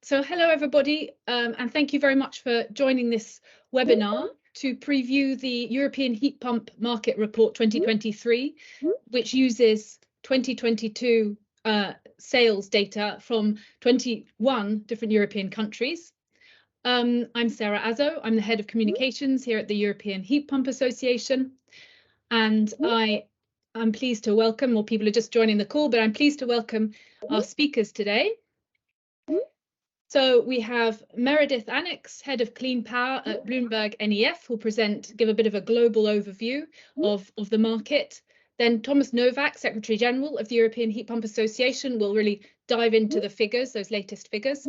So hello everybody, and thank you very much for joining this webinar to preview the European Heat Pump Market Report 2023, which uses 2022 sales data from 21 different European countries. I'm Sarah Azzo. I'm the Head of Communications here at the European Heat Pump Association, and I'm pleased to welcome, or people are just joining the call, but I'm pleased to welcome our speakers today. So we have Meredith Annex, Head of Clean Power at Bloomberg NEF, who'll give a bit of a global overview of the market. Then Thomas Novak, Secretary General of the European Heat Pump Association, will really dive into the figures, those latest figures.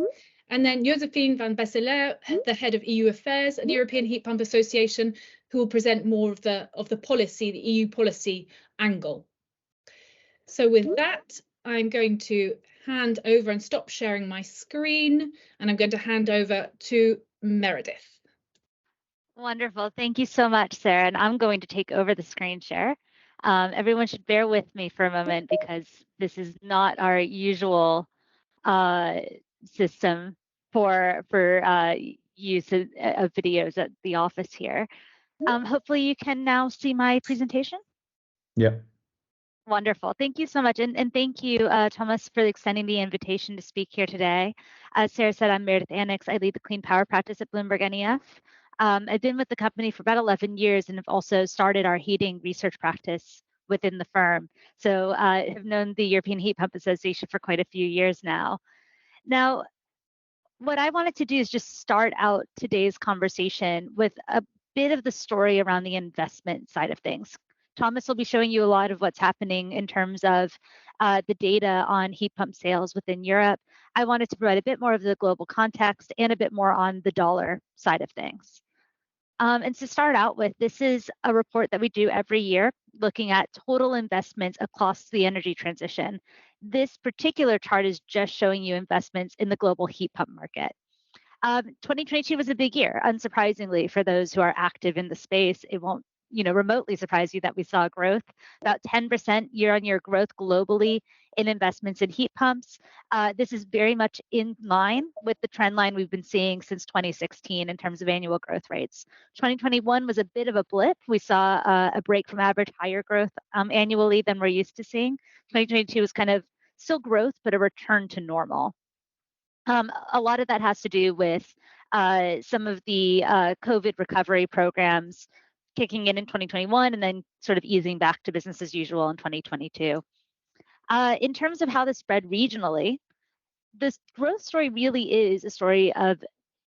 And then Josephine van Besselaer, the Head of EU Affairs at the European Heat Pump Association, who will present more of the policy, the EU policy angle. So with that, I'm going to hand over and stop sharing my screen, and I'm going to hand over to Meredith. Wonderful. Thank you so much, Sarah. And I'm going to take over the screen share. Everyone should bear with me for a moment because this is not our usual system for use of videos at the office here. Hopefully you can now see my presentation. Yeah. Wonderful. Thank you so much. And thank you, Thomas, for extending the invitation to speak here today. As Sarah said, I'm Meredith Annex. I lead the clean power practice at Bloomberg NEF. I've been with the company for about 11 years and have also started our heating research practice within the firm. So I have known the European Heat Pump Association for quite a few years now. Now, what I wanted to do is just start out today's conversation with a bit of the story around the investment side of things. Thomas will be showing you a lot of what's happening in terms of the data on heat pump sales within Europe. I wanted to provide a bit more of the global context and a bit more on the dollar side of things. And to start out with, this is a report that we do every year looking at total investments across the energy transition. This particular chart is just showing you investments in the global heat pump market. 2022 was a big year, unsurprisingly, for those who are active in the space. It won't remotely surprise you that we saw growth, about 10% year-on-year growth globally in investments in heat pumps. This is very much in line with the trend line we've been seeing since 2016 in terms of annual growth rates. 2021 was a bit of a blip. We saw a break from average higher growth annually than we're used to seeing. 2022 was kind of still growth, but a return to normal. A lot of that has to do with some of the COVID recovery programs kicking in 2021 and then sort of easing back to business as usual in 2022. In terms of how this spread regionally, this growth story really is a story of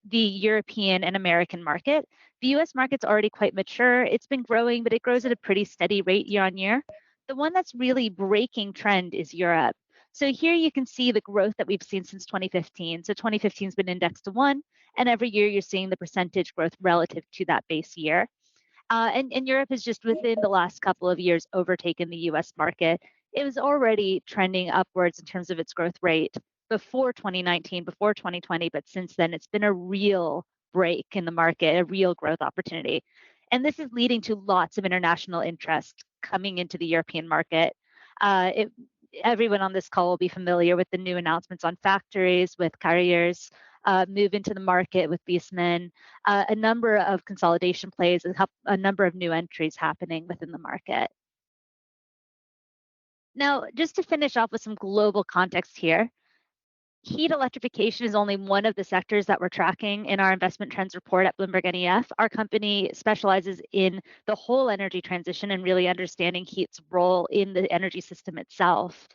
the European and American market. The US market's already quite mature. It's been growing, but it grows at a pretty steady rate year on year. The one that's really breaking trend is Europe. So here you can see the growth that we've seen since 2015. So 2015 has been indexed to 1, and every year you're seeing the percentage growth relative to that base year. And Europe has just within the last couple of years overtaken the US market. It was already trending upwards in terms of its growth rate before 2019, before 2020, but since then it's been a real break in the market, a real growth opportunity. And this is leading to lots of international interest coming into the European market. Everyone on this call will be familiar with the new announcements on factories, with carriers, move into the market with Beastmen, a number of consolidation plays, a number of new entries happening within the market. Now, just to finish off with some global context here, heat electrification is only one of the sectors that we're tracking in our investment trends report at Bloomberg NEF. Our company specializes in the whole energy transition and really understanding heat's role in the energy system itself.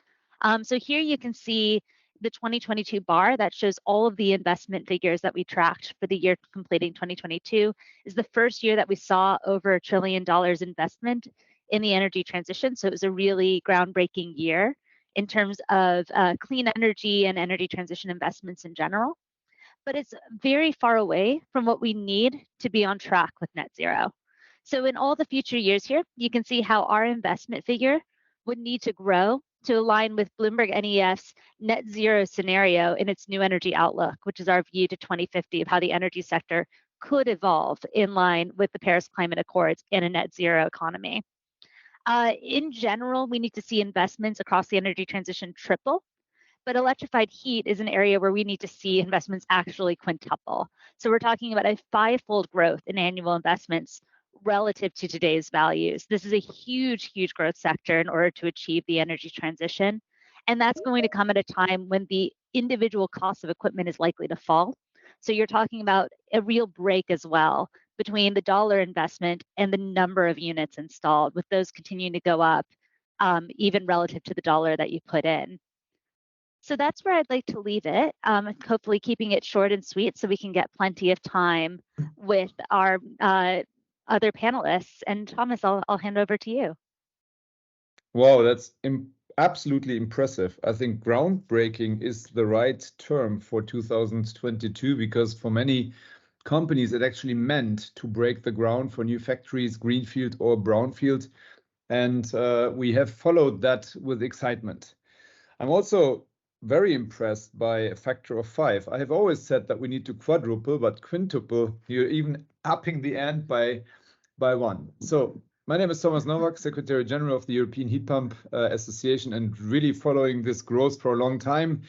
So here you can see the 2022 bar that shows all of the investment figures that we tracked for the year completing 2022 is the first year that we saw over $1 trillion investment in the energy transition. So it was a really groundbreaking year in terms of clean energy and energy transition investments in general. But it's very far away from what we need to be on track with net zero. So in all the future years here, you can see how our investment figure would need to grow to align with Bloomberg NEF's net zero scenario in its new energy outlook, which is our view to 2050 of how the energy sector could evolve in line with the Paris Climate Accords in a net zero economy. In general, we need to see investments across the energy transition triple, But electrified heat is an area where we need to see investments actually quintuple. So we're talking about a 5-fold growth in annual investments relative to today's values. This is a huge, huge growth sector in order to achieve the energy transition. And that's going to come at a time when the individual cost of equipment is likely to fall. So you're talking about a real break as well between the dollar investment and the number of units installed, with those continuing to go up even relative to the dollar that you put in. So that's where I'd like to leave it, hopefully keeping it short and sweet so we can get plenty of time with our other panelists. And Thomas, I'll hand over to you. Wow, that's absolutely impressive. I think groundbreaking is the right term for 2022, because for many companies it actually meant to break the ground for new factories, greenfield or brownfield. And we have followed that with excitement. I'm also very impressed by a factor of 5. I have always said that we need to quadruple, but quintuple, you're even upping the end by 1. So my name is Thomas Nowak, Secretary General of the European Heat Pump Association, and really following this growth for a long time.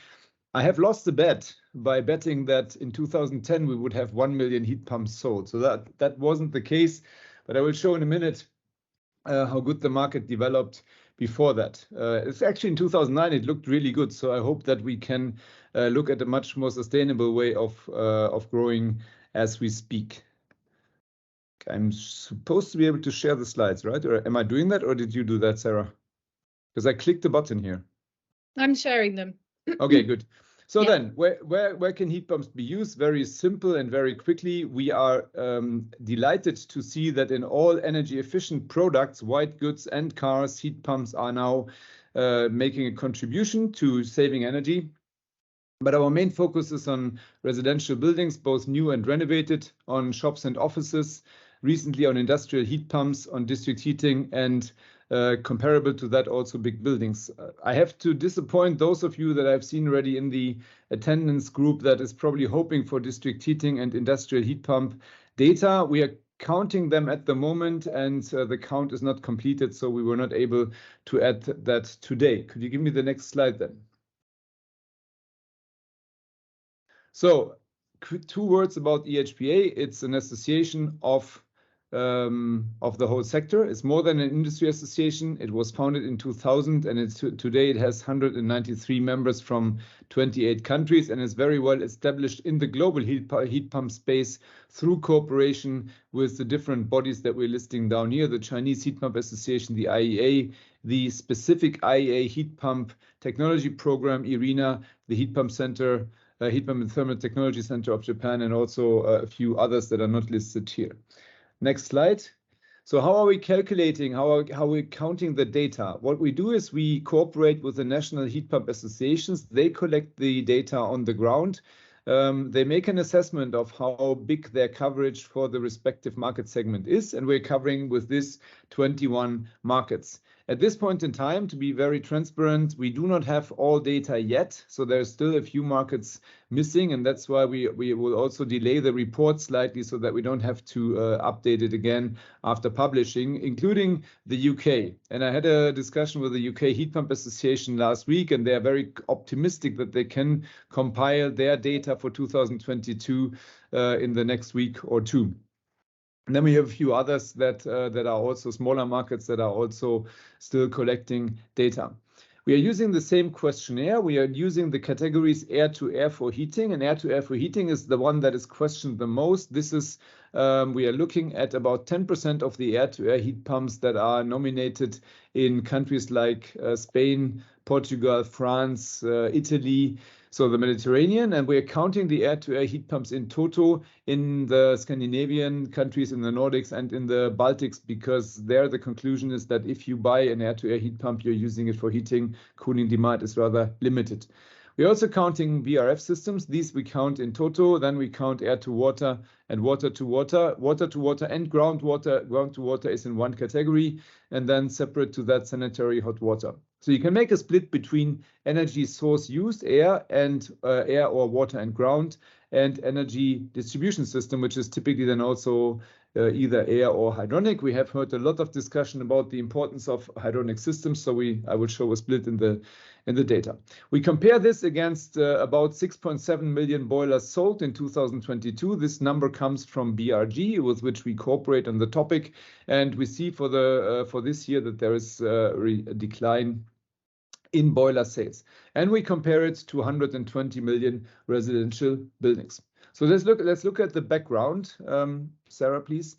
I have lost the bet by betting that in 2010 we would have 1 million heat pumps sold. So that wasn't the case, but I will show in a minute how good the market developed before that. It's actually in 2009 it looked really good. So I hope that we can look at a much more sustainable way of growing as we speak. I'm supposed to be able to share the slides, right? Or am I doing that, or did you do that, Sarah? Because I clicked the button here. I'm sharing them. Okay, good. So Yeah. then, where can heat pumps be used? Very simple and very quickly. We are delighted to see that in all energy efficient products, white goods and cars, heat pumps are now making a contribution to saving energy. But our main focus is on residential buildings, both new and renovated, on shops and offices, recently on industrial heat pumps, on district heating, and comparable to that, also big buildings. I have to disappoint those of you that I've seen already in the attendance group that is probably hoping for district heating and industrial heat pump data. We are counting them at the moment, and the count is not completed, so we were not able to add that today. Could you give me the next slide then? So 2 words about EHPA. It's an association of the whole sector. It's more than an industry association. It was founded in 2000, and today it has 193 members from 28 countries, and is very well established in the global heat pump space through cooperation with the different bodies that we're listing down here: the Chinese Heat Pump Association, the IEA, the specific IEA Heat Pump Technology Program, IRENA, the Heat Pump Center, Heat Pump and Thermal Technology Center of Japan, and also a few others that are not listed here. Next slide. So how are we calculating, how are we counting the data? What we do is we cooperate with the national heat pump associations. They collect the data on the ground. They make an assessment of how big their coverage for the respective market segment is, and we're covering with this 21 markets. At this point in time, to be very transparent, we do not have all data yet, so there's still a few markets missing, and that's why we will also delay the report slightly so that we don't have to update it again after publishing, including the UK. And I had a discussion with the UK Heat Pump Association last week, and they are very optimistic that they can compile their data for 2022 in the next week or 2. And then we have a few others that are also smaller markets that are also still collecting data. We are using the same questionnaire. We are using the categories air-to-air for heating, and air-to-air for heating is the one that is questioned the most. This is, we are looking at about 10% of the air-to-air heat pumps that are nominated in countries like Spain, Portugal, France, Italy, so the Mediterranean, and we're counting the air-to-air heat pumps in total in the Scandinavian countries, in the Nordics, and in the Baltics, because there the conclusion is that if you buy an air-to-air heat pump, you're using it for heating. Cooling demand is rather limited. We're also counting VRF systems. These we count in total. Then we count air to water and water to water. Water to water and groundwater. Ground to water is in one category, and then separate to that sanitary hot water. So you can make a split between energy source used, air and air or water and ground, and energy distribution system, which is typically then also either air or hydronic. We have heard a lot of discussion about the importance of hydronic systems, so I will show a split in the data. We compare this against about 6.7 million boilers sold in 2022. This number comes from BRG, with which we cooperate on the topic, and we see for this year that there is a decline in boiler sales, and we compare it to 120 million residential buildings. So let's look at the background. Sarah, please.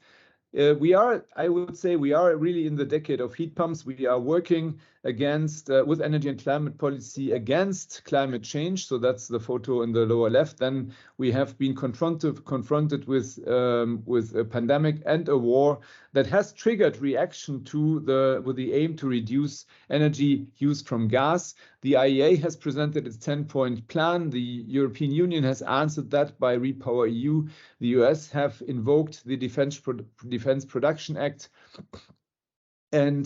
I would say we are really in the decade of heat pumps. We are working against with energy and climate policy against climate change. So that's the photo in the lower left. Then we have been confronted with a pandemic and a war that has triggered reaction with the aim to reduce energy use from gas. The IEA has presented its 10-point plan. The European Union has answered that by REPowerEU. The US have invoked the Defense Production Act, and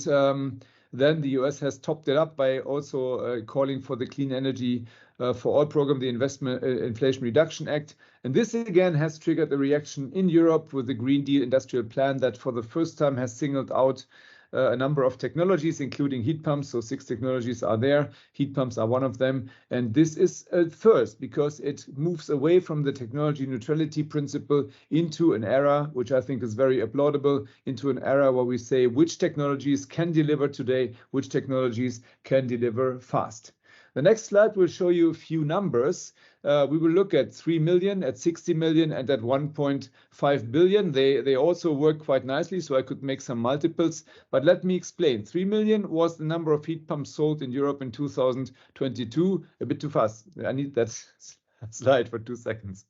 then the US has topped it up by also calling for the Clean Energy for All program, the Inflation Reduction Act. And this again has triggered a reaction in Europe with the Green Deal Industrial Plan that for the first time has singled out a number of technologies, including heat pumps. So 6 technologies are there. Heat pumps are one of them. And this is a first because it moves away from the technology neutrality principle into an era, which I think is very applaudable, into an era where we say which technologies can deliver today, which technologies can deliver fast. The next slide will show you a few numbers. We will look at 3 million, at 60 million, and at 1.5 billion. They also work quite nicely, so I could make some multiples. But let me explain. 3 million was the number of heat pumps sold in Europe in 2022. A bit too fast. I need that slide for 2 seconds.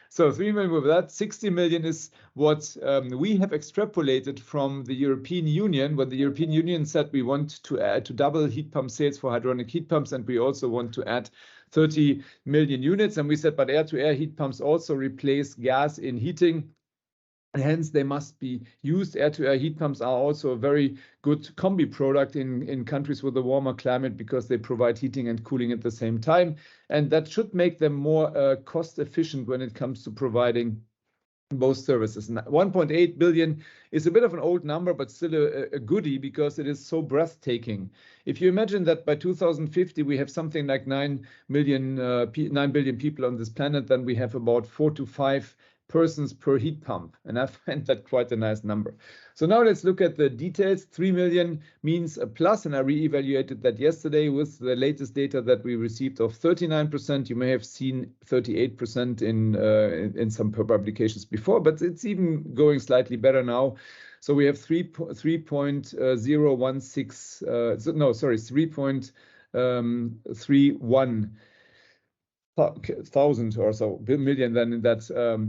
So 3 million with that. 60 million is what we have extrapolated from the European Union, when the European Union said we want to double heat pump sales for hydronic heat pumps, and we also want to add 30 million units. And we said, but air-to-air heat pumps also replace gas in heating. And hence, they must be used. Air-to-air heat pumps are also a very good combi product in countries with a warmer climate because they provide heating and cooling at the same time. And that should make them more cost efficient when it comes to providing both services. 1.8 billion is a bit of an old number, but still a goodie because it is so breathtaking. If you imagine that by 2050 we have something like 9 billion people on this planet, then we have about 4 to 5 persons per heat pump, and I find that quite a nice number. So now let's look at the details. 3 million means a plus, and I re-evaluated that yesterday with the latest data that we received of 39%. You may have seen 38% in some publications before, but it's even going slightly better now. So we have 3.31 thousand or so million then in that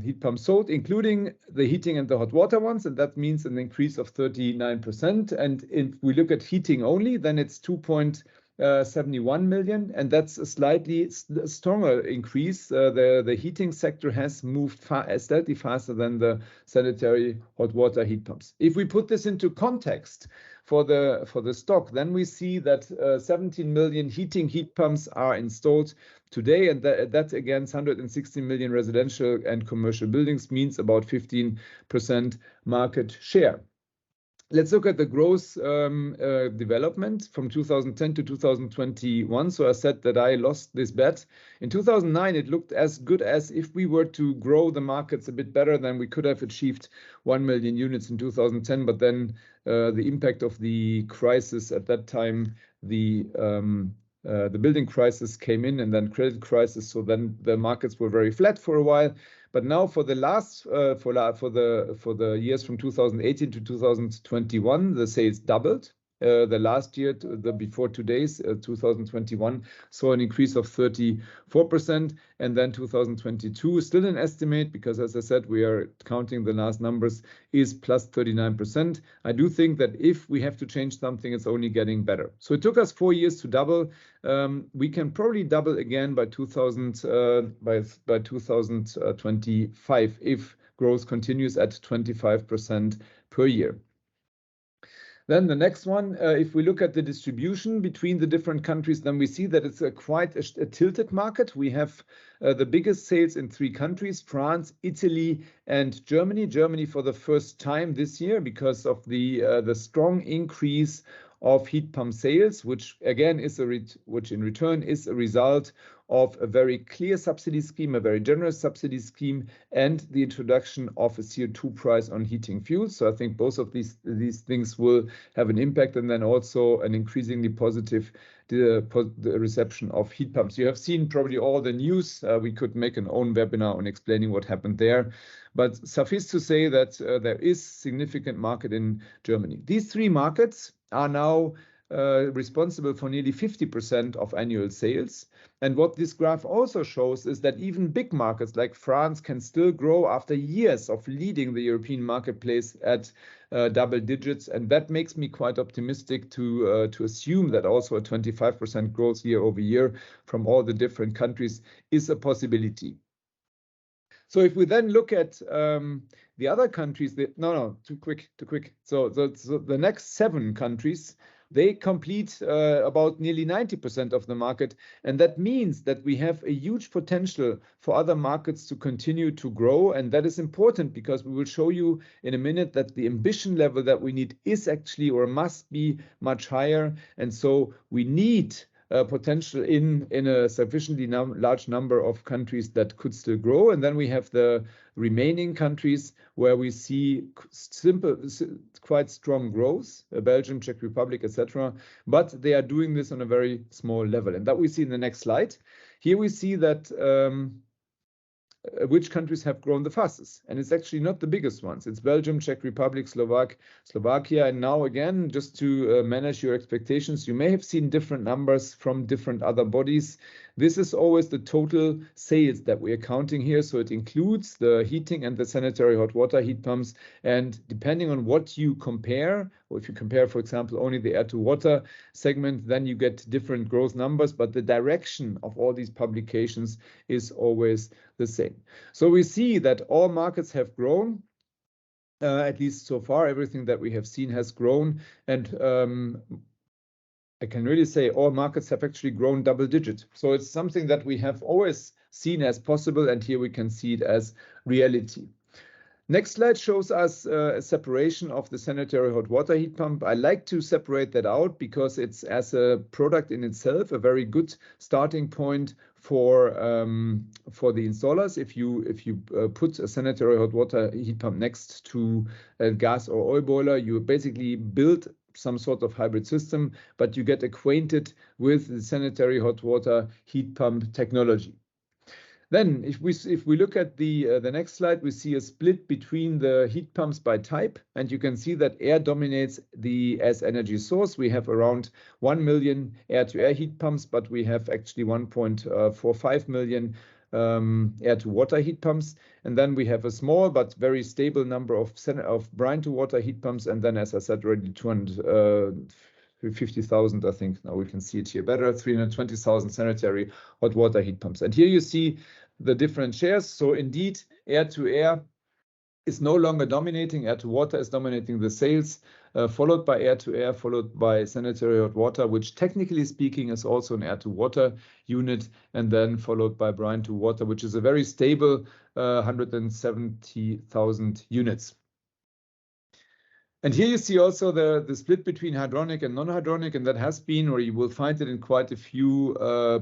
heat pump sold, including the heating and the hot water ones, and that means an increase of 39%. And if we look at heating only, then it's 2.71 million, and that's a slightly stronger increase. The heating sector has moved slightly faster than the sanitary hot water heat pumps. If we put this into context for the stock, then we see that 17 million heat pumps are installed today, and that against 160 million residential and commercial buildings means about 15% market share. Let's look at the growth development from 2010 to 2021. So I said that I lost this bet. In 2009, it looked as good as if we were to grow the markets a bit better than we could have achieved 1 million units in 2010. But then the impact of the crisis at that time, the building crisis came in, and then credit crisis. So then the markets were very flat for a while. But now for the last for the years from 2018 to 2021, the sales doubled. The last year, before today's 2021, saw an increase of 34%, and then 2022 still an estimate because, as I said, we are counting the last numbers, is plus 39%. I do think that if we have to change something, it's only getting better. So it took us 4 years to double. We can probably double again by 2025 if growth continues at 25% per year. Then the next one, if we look at the distribution between the different countries, then we see that it's quite a tilted market. We have the biggest sales in 3 countries, France, Italy, and Germany. Germany for the first time this year because of the strong increase of heat pump sales, which again is which in return is a result of a very clear subsidy scheme, a very generous subsidy scheme, and the introduction of a CO2 price on heating fuels. So I think both of these things will have an impact, and then also an increasingly positive the reception of heat pumps. You have seen probably all the news. We could make an own webinar on explaining what happened there. But suffice to say that there is significant market in Germany. These 3 markets are now responsible for nearly 50% of annual sales. And what this graph also shows is that even big markets like France can still grow after years of leading the European marketplace at double digits. And that makes me quite optimistic to assume that also a 25% growth year over year from all the different countries is a possibility. So if we then look at the other countries, too quick. So the next 7 countries, they complete about nearly 90% of the market. And that means that we have a huge potential for other markets to continue to grow. And that is important because we will show you in a minute that the ambition level that we need is actually or must be much higher. And so we need potential in a sufficiently large number of countries that could still grow. And then we have the remaining countries where we see quite strong growth, Belgium, Czech Republic, etc. But they are doing this on a very small level. And that we see in the next slide. Here we see that which countries have grown the fastest. And it's actually not the biggest ones. It's Belgium, Czech Republic, Slovakia. And now again, just to manage your expectations, you may have seen different numbers from different other bodies. This is always the total sales that we are counting here. So it includes the heating and the sanitary hot water heat pumps. And depending on what you compare, or if you compare, for example, only the air-to-water segment, then you get different growth numbers. But the direction of all these publications is always the same. So we see that all markets have grown. At least so far, everything that we have seen has grown. And I can really say all markets have actually grown double digit. So it's something that we have always seen as possible. And here we can see it as reality. Next slide shows us a separation of the sanitary hot water heat pump. I like to separate that out because it's, as a product in itself, a very good starting point for the installers. If you put a sanitary hot water heat pump next to a gas or oil boiler, you basically build some sort of hybrid system, but you get acquainted with the sanitary hot water heat pump technology. Then if we look at the next slide, we see a split between the heat pumps by type, and you can see that air dominates as energy source. We have around 1 million air-to-air heat pumps, but we have actually 1.45 million air-to-water heat pumps. And then we have a small but very stable number of brine-to-water heat pumps. And then, as I said already, 250,000, I think now we can see it here better, 320,000 sanitary hot water heat pumps. And here you see the different shares. So indeed, air-to-air is no longer dominating. Air-to-water is dominating the sales, followed by air-to-air, followed by sanitary hot water, which technically speaking is also an air-to-water unit, and then followed by brine-to-water, which is a very stable 170,000 units. And here you see also the split between hydronic and non-hydronic, and that has been, or you will find it in quite a few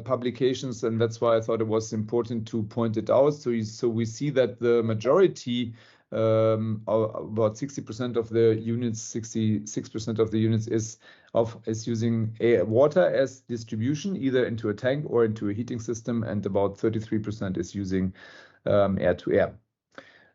publications, and that's why I thought it was important to point it out. So we see that the majority, about 60% of the units, 66% of the units is using water as distribution, either into a tank or into a heating system, and about 33% is using air-to-air.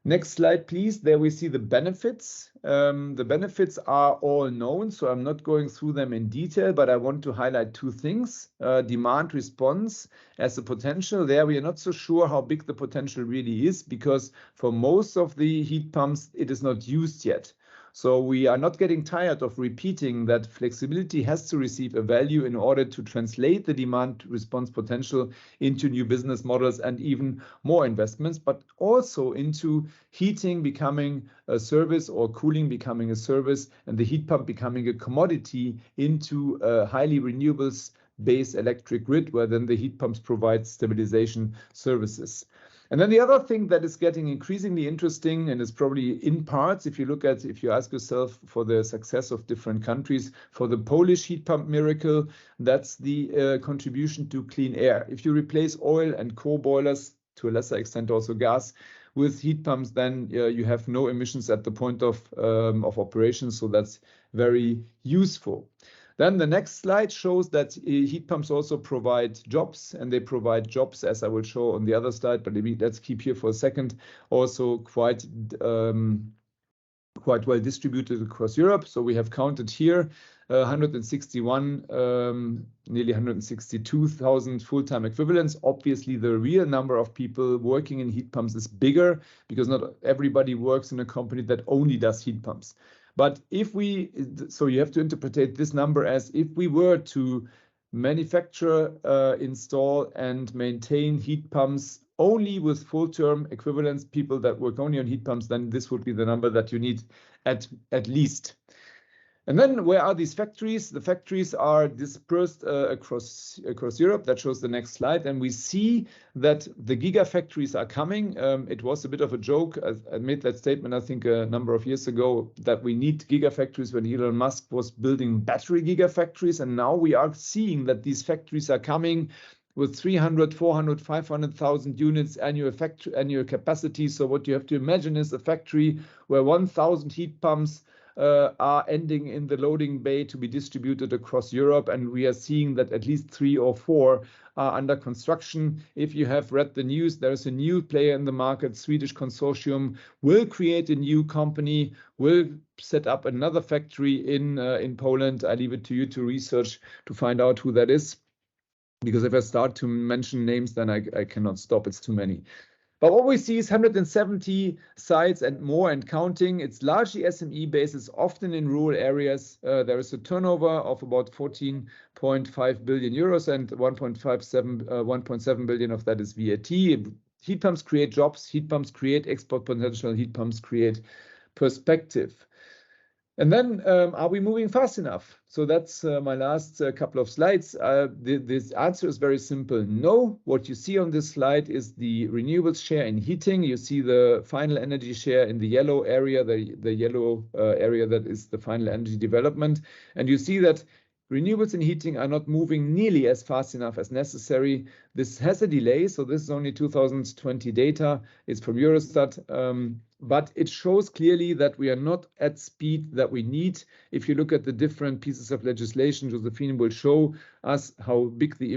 Next slide, please. There we see the benefits. The benefits are all known, so I'm not going through them in detail, but I want to highlight 2 things. Demand response as a potential. There we are not so sure how big the potential really is, because for most of the heat pumps, it is not used yet. So we are not getting tired of repeating that flexibility has to receive a value in order to translate the demand response potential into new business models and even more investments, but also into heating becoming a service or cooling becoming a service and the heat pump becoming a commodity into a highly renewables-based electric grid, where then the heat pumps provide stabilization services. And then the other thing that is getting increasingly interesting, and is probably in parts, if you ask yourself for the success of different countries, for the Polish heat pump miracle, that's the contribution to clean air. If you replace oil and coal boilers, to a lesser extent also gas, with heat pumps, then you have no emissions at the point of operation. So that's very useful. Then the next slide shows that heat pumps also provide jobs, and they provide jobs, as I will show on the other slide, but maybe let's keep here for a second, also quite well distributed across Europe. So we have counted here 161, nearly 162,000 full-time equivalents. Obviously, the real number of people working in heat pumps is bigger because not everybody works in a company that only does heat pumps. But so you have to interpret this number as if we were to manufacture, install, and maintain heat pumps only with full-term equivalents, people that work only on heat pumps, then this would be the number that you need at least. And then where are these factories? The factories are dispersed across Europe. That shows the next slide. And we see that the gigafactories are coming. It was a bit of a joke. I made that statement, I think, a number of years ago, that we need gigafactories when Elon Musk was building battery gigafactories. And now we are seeing that these factories are coming with 300, 400, 500,000 units annual capacity. So what you have to imagine is a factory where 1,000 heat pumps are ending in the loading bay to be distributed across Europe. And we are seeing that at least 3 or 4 are under construction. If you have read the news, there is a new player in the market. Swedish consortium will create a new company, will set up another factory in Poland. I leave it to you to research to find out who that is, because if I start to mention names, then I cannot stop. It's too many. But what we see is 170 sites and more and counting. It's largely SME based. It's often in rural areas. There is a turnover of about 14.5 billion euros, and 1.7 billion of that is VAT. Heat pumps create jobs. Heat pumps create export potential. Heat pumps create perspective. And then, are we moving fast enough? So that's my last couple of slides. This answer is very simple. No. What you see on this slide is the renewables share in heating. You see the final energy share in the yellow area, the yellow area that is the final energy development. And you see that renewables in heating are not moving nearly as fast enough as necessary. This has a delay, so this is only 2020 data. It's from Eurostat, but it shows clearly that we are not at speed that we need. If you look at the different pieces of legislation, Josephine will show us how big the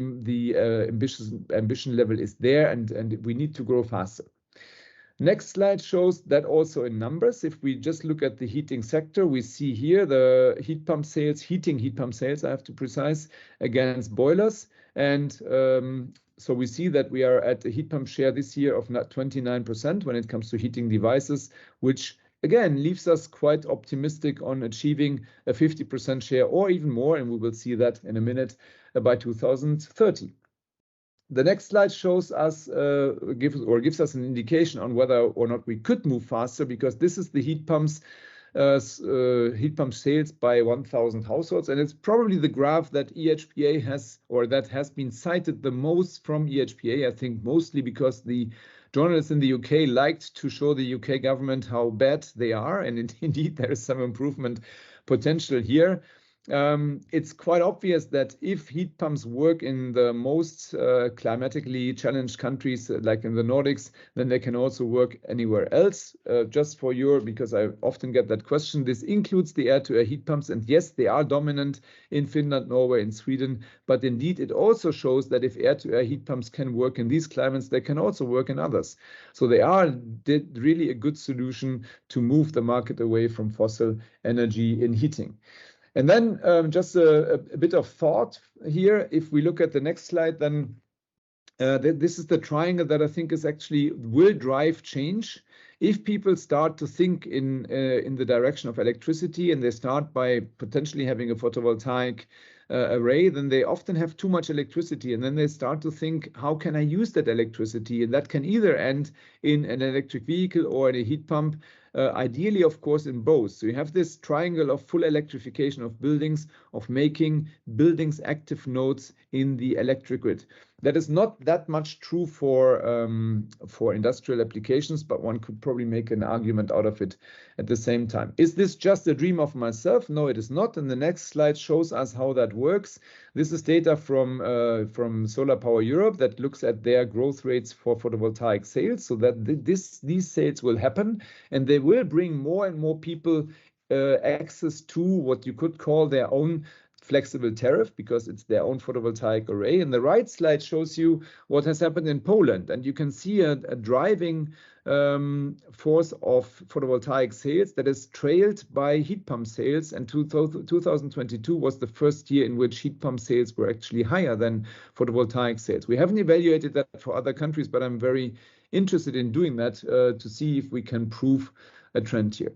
ambition level is there, and we need to grow faster. Next slide shows that also in numbers. If we just look at the heating sector, we see here the heat pump sales, heating heat pump sales, I have to precise, against boilers. And so we see that we are at a heat pump share this year of 29% when it comes to heating devices, which again leaves us quite optimistic on achieving a 50% share or even more. And we will see that in a minute by 2030. The next slide shows us, gives us an indication on whether or not we could move faster, because this is the heat pump sales by 1,000 households, and it's probably the graph that EHPA has, or that has been cited the most from EHPA. I think mostly because the journalists in the UK liked to show the UK government how bad they are, and indeed there is some improvement potential here. It's quite obvious that if heat pumps work in the most climatically challenged countries, like in the Nordics, then they can also work anywhere else. Just for because I often get that question, this includes the air-to-air heat pumps. And yes, they are dominant in Finland, Norway, and Sweden. But indeed, it also shows that if air-to-air heat pumps can work in these climates, they can also work in others. So they are really a good solution to move the market away from fossil energy in heating. And then just a bit of thought here. If we look at the next slide, then this is the triangle that I think is actually will drive change. if people start to think in the direction of electricity, and they start by potentially having a photovoltaic array, then they often have too much electricity, and then they start to think, how can I use that electricity? And that can either end in an electric vehicle or in a heat pump, ideally, of course, in both. So you have this triangle of full electrification of buildings, of making buildings active nodes in the electric grid. That is not that much true for industrial applications, but one could probably make an argument out of it at the same time. Is this just a dream of myself? No, it is not. And the next slide shows us how that works. This is data from Solar Power Europe that looks at their growth rates for photovoltaic sales, so that these sales will happen, and they will bring more and more people access to what you could call their own flexible tariff, because it's their own photovoltaic array. And the right slide shows you what has happened in Poland. And you can see a driving force of photovoltaic sales that is trailed by heat pump sales. And 2022 was the first year in which heat pump sales were actually higher than photovoltaic sales. We haven't evaluated that for other countries, but I'm very interested in doing that to see if we can prove a trend here.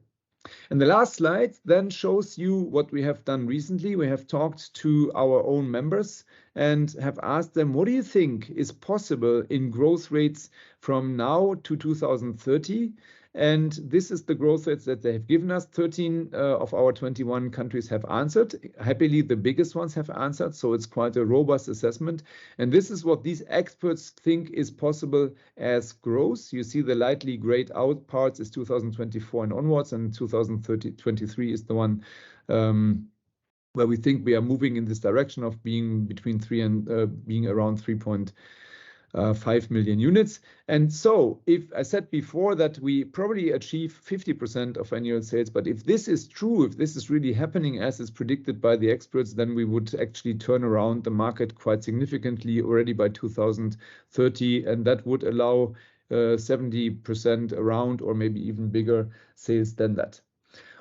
And the last slide then shows you what we have done recently. We have talked to our own members and have asked them, what do you think is possible in growth rates from now to 2030? And this is the growth rates that they have given us. 13 of our 21 countries have answered. Happily, the biggest ones have answered, so it's quite a robust assessment. And this is what these experts think is possible as growth. You see the lightly grayed out parts is 2024 and onwards, and 2023 is the one where we think we are moving in this direction of being between 3 and being around 3.5 million units. And so if I said before that we probably achieve 50% of annual sales, but if this is true, if this is really happening as is predicted by the experts, then we would actually turn around the market quite significantly already by 2030, and that would allow 70% around, or maybe even bigger sales than that.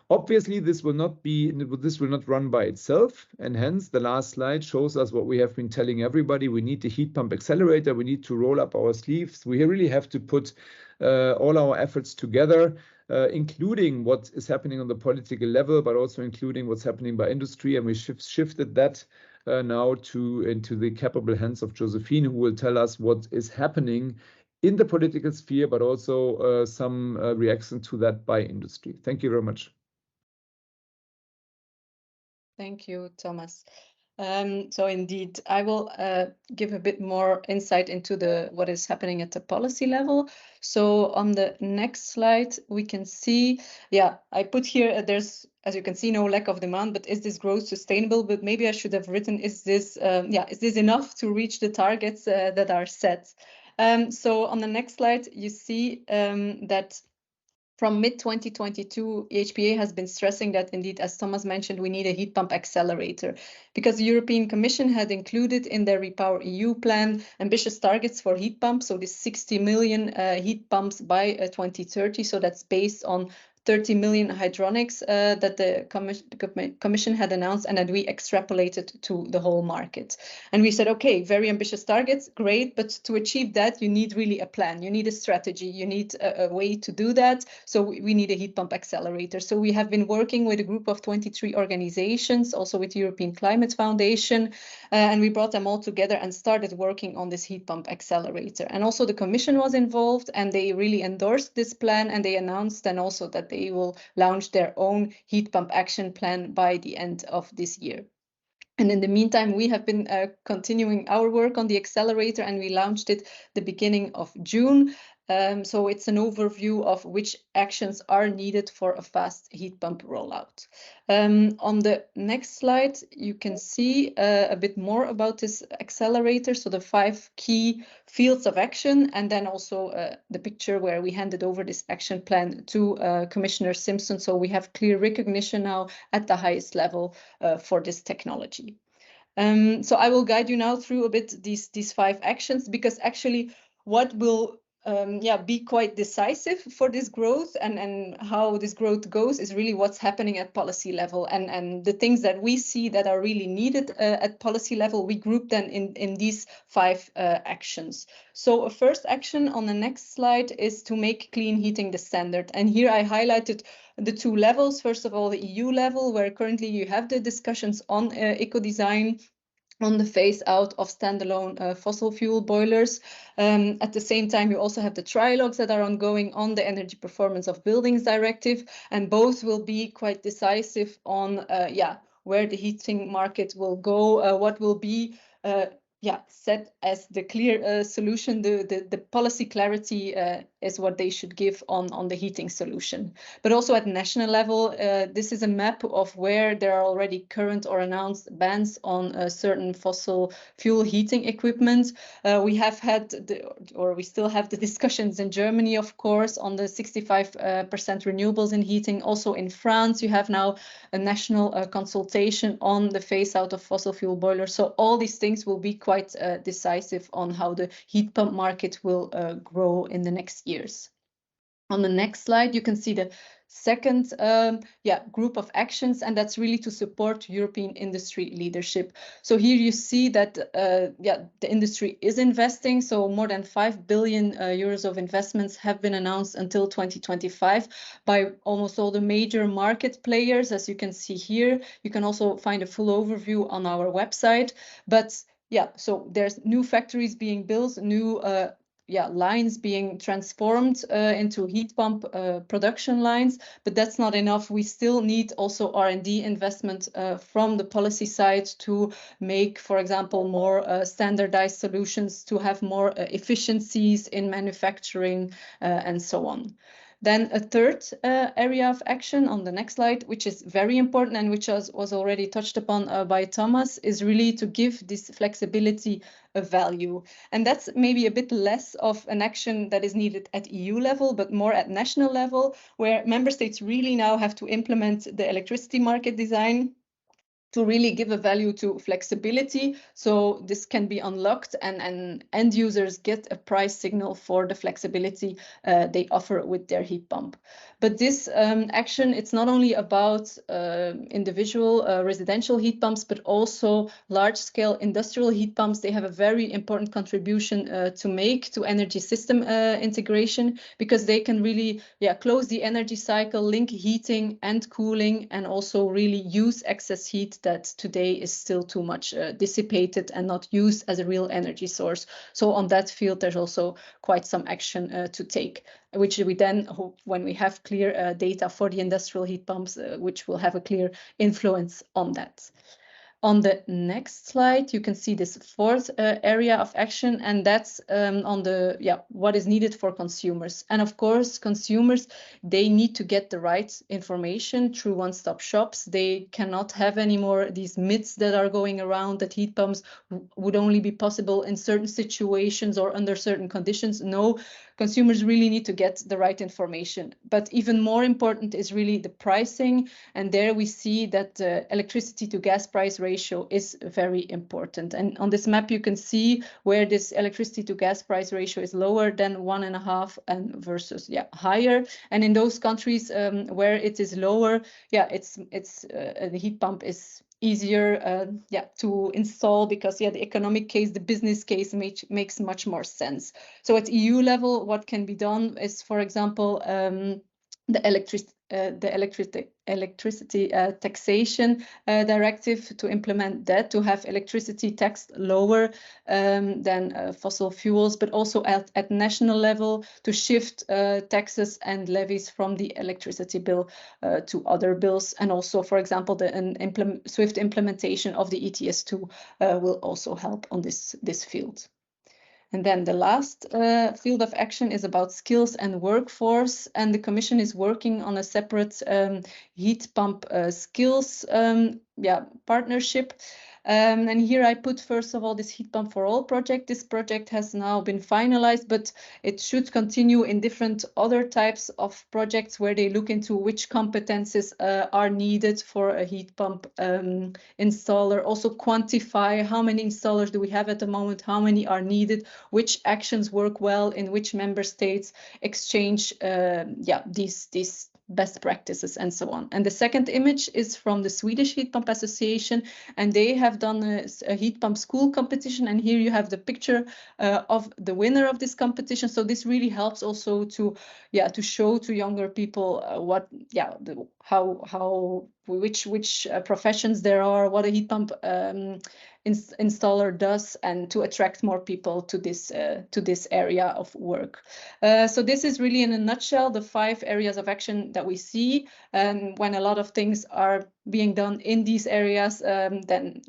Obviously, this will not run by itself, and hence the last slide shows us what we have been telling everybody. We need the heat pump accelerator. We need to roll up our sleeves. We really have to put all our efforts together, including what is happening on the political level, but also including what's happening by industry. And we shifted that now into the capable hands of Josephine, who will tell us what is happening in the political sphere, but also some reaction to that by industry. Thank you very much. Thank you, Thomas. So indeed, I will give a bit more insight into what is happening at the policy level. So on the next slide, we can see, I put here, there's, as you can see, no lack of demand, but is this growth sustainable? But maybe I should have written, is this enough to reach the targets that are set? So on the next slide, you see that from mid-2022, EHPA has been stressing that indeed, as Thomas mentioned, we need a heat pump accelerator, because the European Commission had included in their REPower EU plan ambitious targets for heat pumps. So this 60 million heat pumps by 2030. So that's based on 30 million hydronics that the Commission had announced, and that we extrapolated to the whole market. And we said, okay, very ambitious targets, great, but to achieve that, you need really a plan, you need a strategy, you need a way to do that. So we need a heat pump accelerator. So we have been working with a group of 23 organizations, also with the European Climate Foundation, and we brought them all together and started working on this heat pump accelerator. And also the Commission was involved, and they really endorsed this plan, and they announced then also that they will launch their own heat pump action plan by the end of this year. And in the meantime, we have been continuing our work on the accelerator, and we launched it the beginning of June. So it's an overview of which actions are needed for a fast heat pump rollout. On the next slide, you can see a bit more about this accelerator. So the 5 key fields of action, and then also the picture where we handed over this action plan to Commissioner Simpson. So we have clear recognition now at the highest level for this technology. So I will guide you now through a bit these 5 actions, because actually what will be quite decisive for this growth, and how this growth goes is really what's happening at policy level, and the things that we see that are really needed at policy level, we group them in these 5 actions. So a first action on the next slide is to make clean heating the standard, and here I highlighted the 2 levels. First of all, the EU level, where currently you have the discussions on eco-design, on the phase out of standalone fossil fuel boilers. At the same time, you also have the trilogues that are ongoing on the Energy Performance of Buildings Directive, and both will be quite decisive on where the heating market will go, what will be set as the clear solution. The policy clarity is what they should give on the heating solution. But also at national level, this is a map of where there are already current or announced bans on certain fossil fuel heating equipment. We have had, we still have the discussions in Germany, of course, on the 65% renewables in heating. Also in France, you have now a national consultation on the phase out of fossil fuel boilers. So all these things will be quite decisive on how the heat pump market will grow in the next years. On the next slide, you can see the second group of actions, and that's really to support European industry leadership. So here you see that the industry is investing. So more than 5 billion euros of investments have been announced until 2025 by almost all the major market players, as you can see here. You can also find a full overview on our website. But so there's new factories being built, new lines being transformed into heat pump production lines, but that's not enough. We still need also R&D investment from the policy side to make, for example, more standardized solutions, to have more efficiencies in manufacturing and so on. Then a third area of action on the next slide, which is very important and which was already touched upon by Thomas, is really to give this flexibility a value. And that's maybe a bit less of an action that is needed at EU level, but more at national level, where member states really now have to implement the electricity market design to really give a value to flexibility. So this can be unlocked, and end users get a price signal for the flexibility they offer with their heat pump. But this action, it's not only about individual residential heat pumps, but also large-scale industrial heat pumps. They have a very important contribution to make to energy system integration, because they can really close the energy cycle, link heating and cooling, and also really use excess heat that today is still too much dissipated and not used as a real energy source. So on that field, there's also quite some action to take, which we then hope, when we have clear data for the industrial heat pumps, which will have a clear influence on that. On the next slide, you can see this fourth area of action, and that's on the what is needed for consumers. And of course, consumers, they need to get the right information through one-stop shops. They cannot have anymore these myths that are going around that heat pumps would only be possible in certain situations or under certain conditions. No, consumers really need to get the right information. But even more important is really the pricing. And there we see that the electricity to gas price ratio is very important. And on this map, you can see where this electricity to gas price ratio is lower than 1.5 and versus higher. And in those countries where it is lower, the heat pump is easier to install, because the economic case, the business case makes much more sense. So at EU level, what can be done is, for example, the electricity taxation directive, to implement that, to have electricity taxed lower than fossil fuels, but also at national level to shift taxes and levies from the electricity bill to other bills. And also, for example, the swift implementation of the ETS2 will also help on this field. And then the last field of action is about skills and workforce, and the Commission is working on a separate heat pump skills partnership. And here I put, first of all, this heat pump for all project. This project has now been finalized, but it should continue in different other types of projects where they look into which competences are needed for a heat pump installer. Also quantify how many installers do we have at the moment, how many are needed, which actions work well in which member states, exchange these best practices and so on. And the second image is from the Swedish Heat Pump Association, and they have done a heat pump school competition, and here you have the picture of the winner of this competition. So this really helps also to show to younger people which professions there are, what a heat pump installer does, and to attract more people to this area of work. So this is really, in a nutshell, the 5 areas of action that we see. And when a lot of things are being done in these areas, then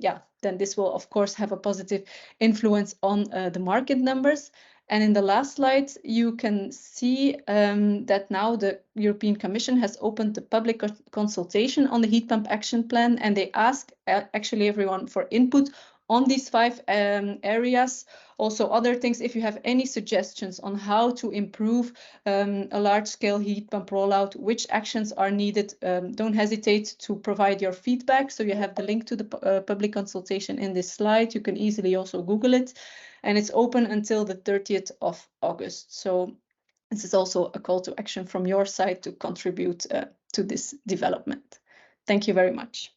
this will of course have a positive influence on the market numbers. And in the last slide, you can see that now the European Commission has opened the public consultation on the heat pump action plan, and they ask actually everyone for input on these 5 areas. Also other things, if you have any suggestions on how to improve a large-scale heat pump rollout, which actions are needed, don't hesitate to provide your feedback. So you have the link to the public consultation in this slide. You can easily also Google it. And it's open until the 30th of August. So this is also a call to action from your side to contribute to this development. Thank you very much.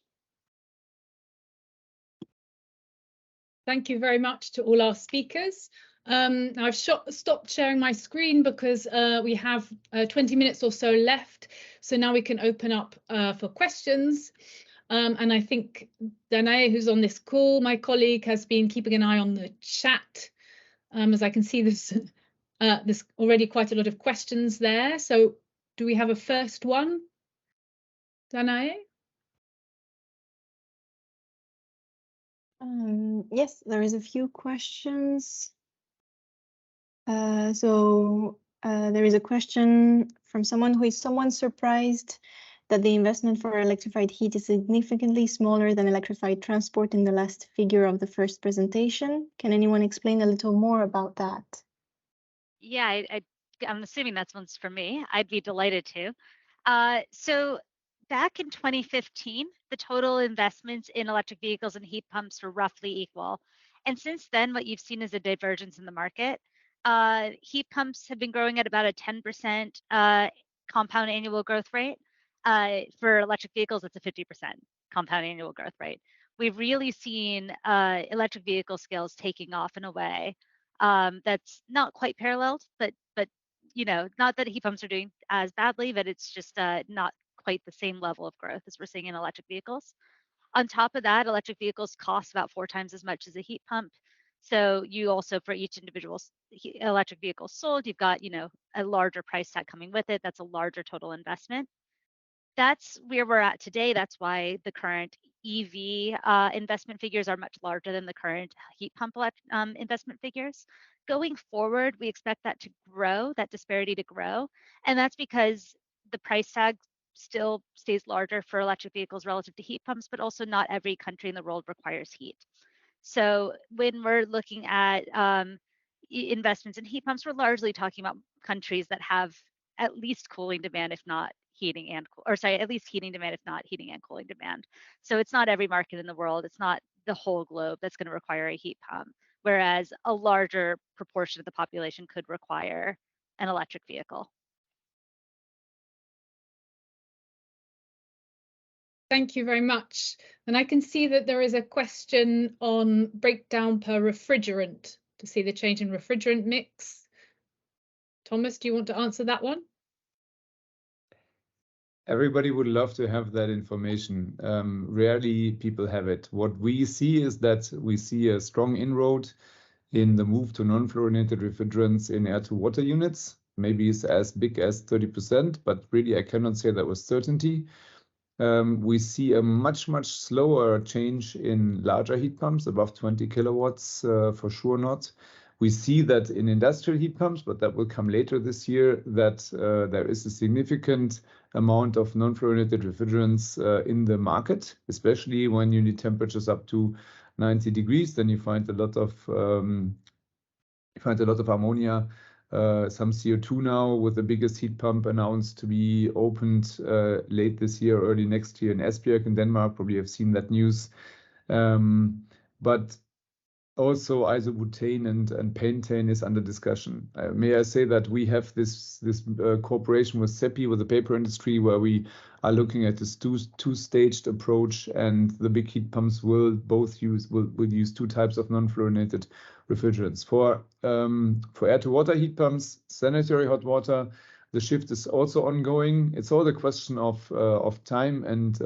Thank you very much to all our speakers. I've stopped sharing my screen because we have 20 minutes or so left. So now we can open up for questions. And I think Danae, who's on this call, my colleague, has been keeping an eye on the chat. As I can see, there's already quite a lot of questions there. So do we have a first one, Danae? Yes, there is a few questions. There is a question from someone who is somewhat surprised that the investment for electrified heat is significantly smaller than electrified transport in the last figure of the first presentation. Can anyone explain a little more about that? Yeah, I'm assuming that's one's for me. I'd be delighted to. So back in 2015, the total investments in electric vehicles and heat pumps were roughly equal. And since then, what you've seen is a divergence in the market. Heat pumps have been growing at about a 10% compound annual growth rate. For electric vehicles, it's a 50% compound annual growth rate. We've really seen electric vehicle scales taking off in a way that's not quite paralleled, but you know, not that heat pumps are doing as badly, but it's just not quite the same level of growth as we're seeing in electric vehicles. On top of that, electric vehicles cost about 4 times as much as a heat pump. So you also, for each individual electric vehicle sold, you've got, you know, a larger price tag coming with it. That's a larger total investment. That's where we're at today. That's why the current EV investment figures are much larger than the current heat pump investment figures. Going forward, we expect that to grow, that disparity to grow. And that's because the price tag still stays larger for electric vehicles relative to heat pumps, but also not every country in the world requires heat. So when we're looking at investments in heat pumps, we're largely talking about countries that have at least cooling demand, if not heating and, or sorry, at least heating demand, if not heating and cooling demand. So it's not every market in the world, it's not the whole globe that's going to require a heat pump, whereas a larger proportion of the population could require an electric vehicle. Thank you very much. And I can see that there is a question on breakdown per refrigerant to see the change in refrigerant mix. Thomas, do you want to answer that one? Everybody would love to have that information. Rarely people have it. What we see is that we see a strong inroad in the move to non-fluorinated refrigerants in air-to-water units. Maybe it's as big as 30%, but really I cannot say that with certainty. We see a much slower change in larger heat pumps, above 20 kilowatts, for sure not. We see that in industrial heat pumps, but that will come later this year, that there is a significant amount of non-fluorinated refrigerants in the market, especially when you need temperatures up to 90 degrees, then you find a lot of ammonia, some CO2 now, with the biggest heat pump announced to be opened late this year, early next year in Esbjerg in Denmark. Probably have seen that news. But also isobutane and pentane is under discussion. May I say that we have this cooperation with CEPI, with the paper industry, where we are looking at this two-staged approach, and the big heat pumps will use two types of non-fluorinated refrigerants. For air-to-water heat pumps, sanitary hot water, the shift is also ongoing. It's all a question of time and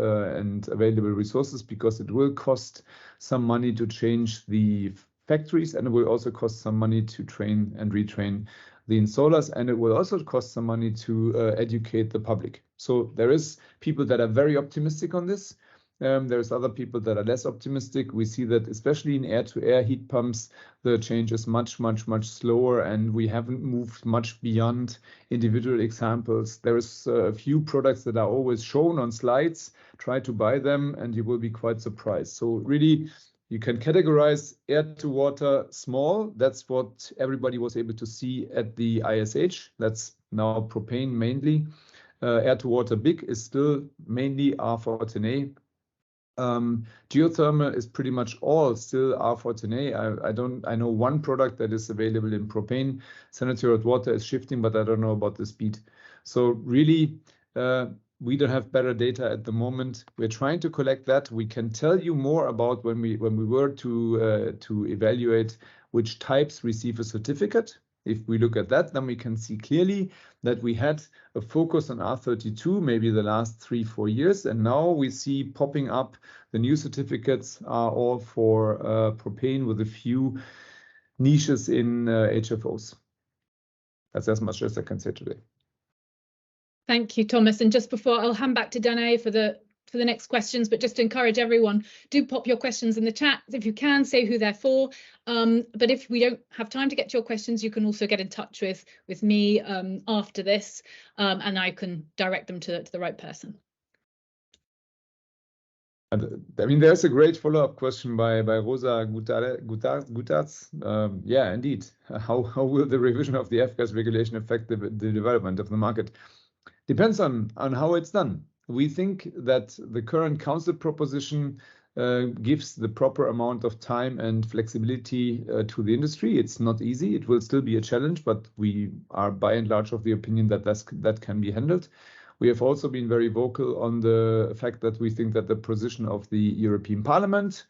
available resources, because it will cost some money to change the factories, and it will also cost some money to train and retrain the installers, and it will also cost some money to educate the public. So there is people that are very optimistic on this. There's other people that are less optimistic. We see that especially in air-to-air heat pumps, the change is much slower, and we haven't moved much beyond individual examples. There is a few products that are always shown on slides. Try to buy them and you will be quite surprised. So really, you can categorize air-to-water small. That's what everybody was able to see at the ISH. That's now propane mainly. Air-to-water big is still mainly R410A. Geothermal is pretty much all still R410A. I know one product that is available in propane. Sanitary hot water is shifting, but I don't know about the speed. So really, we don't have better data at the moment. We're trying to collect that. We can tell you more about when we were to evaluate which types receive a certificate. If we look at that, then we can see clearly that we had a focus on R32 maybe the last 3-4 years, and now we see popping up the new certificates are all for propane, with a few niches in HFOs. That's as much as I can say today. Thank you, Thomas. And just before, I'll hand back to Danae for the next questions, but just to encourage everyone, do pop your questions in the chat. If you can, say who they're for. But if we don't have time to get to your questions, you can also get in touch with me after this, and I can direct them to the right person. I mean, there's a great follow-up question by Rosa Gutarz. Yeah, indeed. How will the revision of the F-gas regulation affect the development of the market? Depends on how it's done. We think that the current council proposition gives the proper amount of time and flexibility to the industry. It's not easy. It will still be a challenge, but we are by and large of the opinion that that can be handled. We have also been very vocal on the fact that we think that the position of the European Parliament,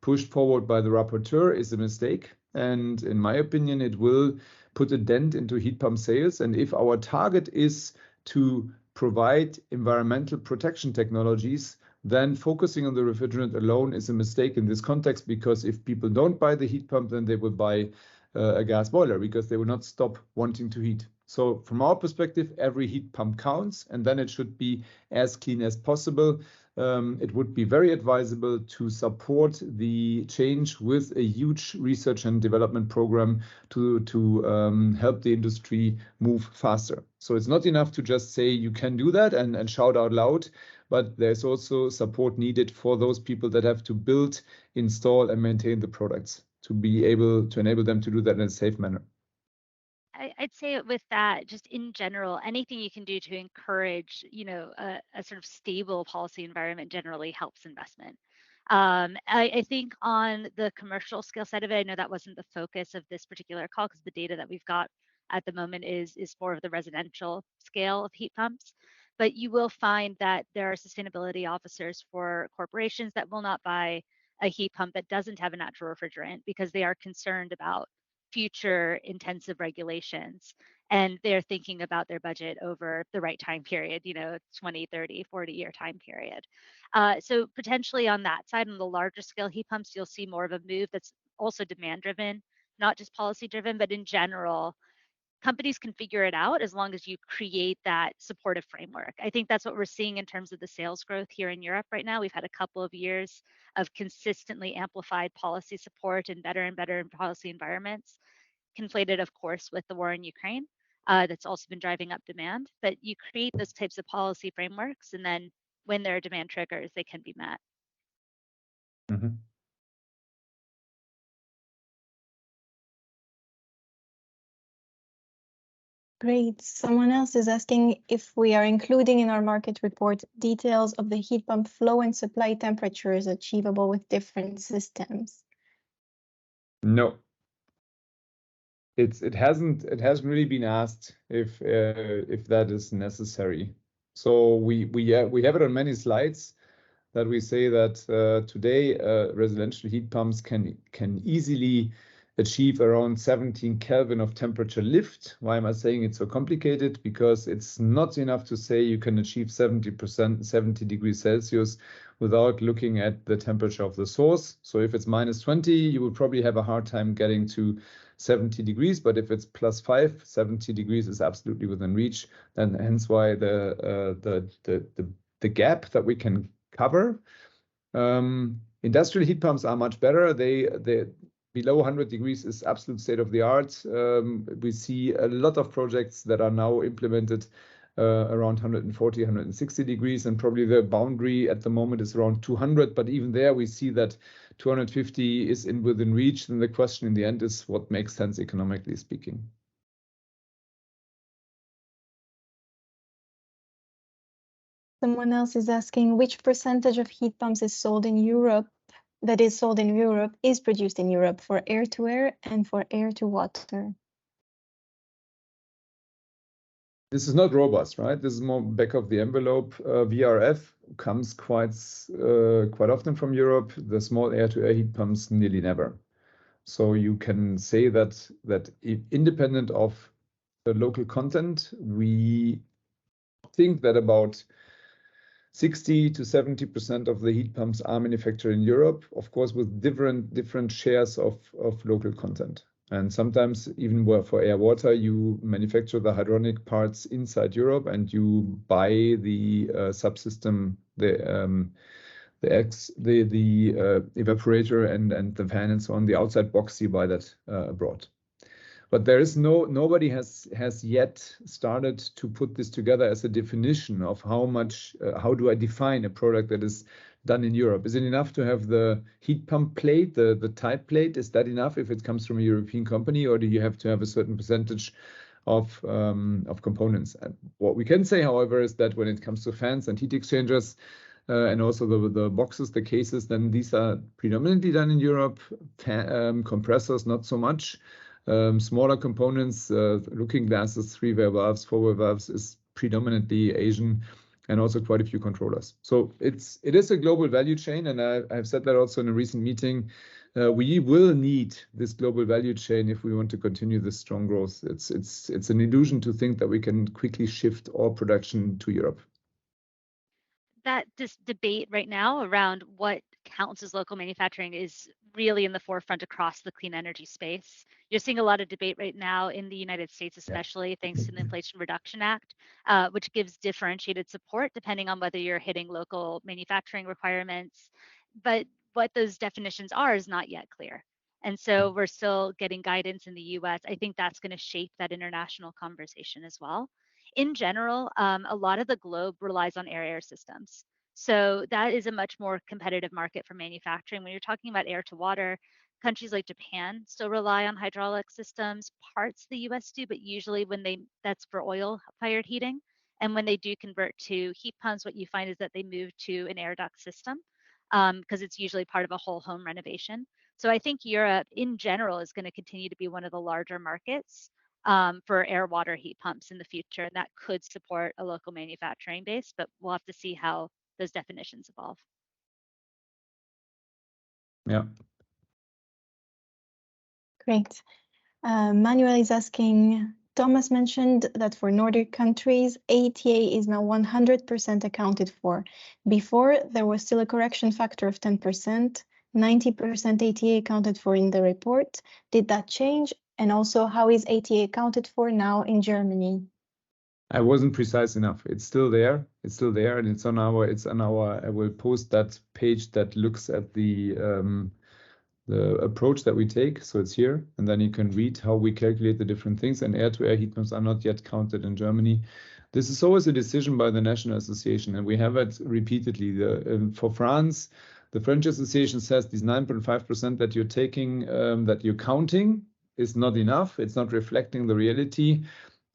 pushed forward by the rapporteur, is a mistake. And in my opinion, it will put a dent into heat pump sales. And if our target is to provide environmental protection technologies, then focusing on the refrigerant alone is a mistake in this context, because if people don't buy the heat pump, then they will buy a gas boiler, because they will not stop wanting to heat. So from our perspective, every heat pump counts, and then it should be as clean as possible. It would be very advisable to support the change with a huge research and development program to help the industry move faster. So it's not enough to just say you can do that and shout out loud, but there's also support needed for those people that have to build, install, and maintain the products to be able to enable them to do that in a safe manner. I'd say with that, just in general, anything you can do to encourage, a sort of stable policy environment generally helps investment. I think on the commercial scale side of it, I know that wasn't the focus of this particular call, because the data that we've got at the moment is more of the residential scale of heat pumps. But you will find that there are sustainability officers for corporations that will not buy a heat pump that doesn't have a natural refrigerant, because they are concerned about future intensive regulations, and they're thinking about their budget over the right time period, 20, 30, 40-year time period. So potentially on that side, on the larger scale heat pumps, you'll see more of a move that's also demand driven, not just policy driven, but in general, companies can figure it out as long as you create that supportive framework. I think that's what we're seeing in terms of the sales growth here in Europe right now. We've had a couple of years of consistently amplified policy support and better policy environments, conflated, of course, with the war in Ukraine. That's also been driving up demand. But you create those types of policy frameworks, and then when there are demand triggers, they can be met. Mm-hmm. Great. Someone else is asking if we are including in our market report details of the heat pump flow and supply temperatures achievable with different systems. No. It hasn't really been asked if that is necessary. So we have it on many slides that we say that today residential heat pumps can easily achieve around 17 Kelvin of temperature lift. Why am I saying it's so complicated? Because it's not enough to say you can achieve 70 degrees Celsius without looking at the temperature of the source. So if it's -20, you would probably have a hard time getting to 70 degrees, but if it's +5, 70 degrees is absolutely within reach. And hence why the gap that we can cover. Industrial heat pumps are much better. They below 100 degrees is absolute state of the art. We see a lot of projects that are now implemented around 140, 160 degrees, and probably the boundary at the moment is around 200. But even there, we see that 250 is within reach. And the question in the end is what makes sense economically speaking. Someone else is asking which percentage of heat pumps is sold in Europe, is produced in Europe for air to air and for air to water. This is not robust, right? This is more back of the envelope. VRF comes quite often from Europe. The small air-to-air heat pumps nearly never. So you can say that independent of the local content, we think that about 60 to 70% of the heat pumps are manufactured in Europe, of course, with different shares of local content. And sometimes even for air water, you manufacture the hydronic parts inside Europe and you buy the subsystem, the evaporator and the fan and so on. The outside box, you buy that abroad. But there is nobody has yet started to put this together as a definition of how do I define a product that is done in Europe? Is it enough to have the heat pump plate, the type plate? Is that enough if it comes from a European company, or do you have to have a certain percentage of components? And what we can say, however, is that when it comes to fans and heat exchangers, and also the boxes, the cases, then these are predominantly done in Europe. Compressors, not so much. Smaller components, looking glasses, 3-way valves, 4-way valves is predominantly Asian, and also quite a few controllers. So it is a global value chain, and I've said that also in a recent meeting. We will need this global value chain if we want to continue this strong growth. It's an illusion to think that we can quickly shift all production to Europe. That debate right now around what counts as local manufacturing is really in the forefront across the clean energy space. You're seeing a lot of debate right now in the United States, especially thanks to the Inflation Reduction Act, which gives differentiated support depending on whether you're hitting local manufacturing requirements. But what those definitions are is not yet clear. And so we're still getting guidance in the US. I think that's going to shape that international conversation as well. In general, a lot of the globe relies on air systems. So that is a much more competitive market for manufacturing. When you're talking about air to water, countries like Japan still rely on hydraulic systems. Parts of the US do, but usually that's for oil-fired heating. And when they do convert to heat pumps, what you find is that they move to an air duct system because it's usually part of a whole home renovation. So I think Europe in general is going to continue to be one of the larger markets for air water heat pumps in the future. And that could support a local manufacturing base, but we'll have to see how those definitions evolve. Yeah. Great. Manuel is asking, Thomas mentioned that for Nordic countries, ATA is now 100% accounted for. Before, there was still a correction factor of 10%, 90% ATA accounted for in the report. Did that change? And also, how is ATA accounted for now in Germany? I wasn't precise enough. It's still there. It's still there, and it's on our. I will post that page that looks at the approach that we take. So it's here, and then you can read how we calculate the different things. And air-to-air heat pumps are not yet counted in Germany. This is always a decision by the National Association, and we have it repeatedly. For France, the French Association says these 9.5% that you're taking, that you're counting, is not enough. It's not reflecting the reality.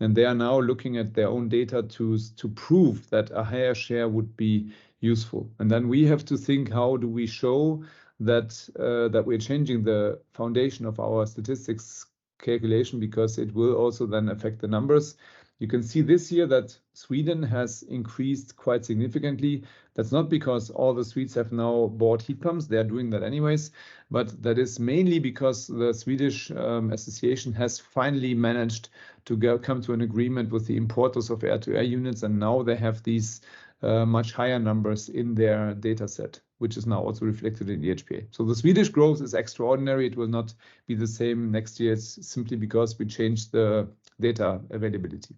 And they are now looking at their own data to prove that a higher share would be useful. And then we have to think, how do we show that that we're changing the foundation of our statistics calculation, because it will also then affect the numbers. You can see this year that Sweden has increased quite significantly. That's not because all the Swedes have now bought heat pumps. They're doing that anyways, but that is mainly because the Swedish association has finally managed to come to an agreement with the importers of air-to-air units, and now they have these much higher numbers in their data set, which is now also reflected in the EHPA. So the Swedish growth is extraordinary. It will not be the same next year. It's simply because we changed the data availability.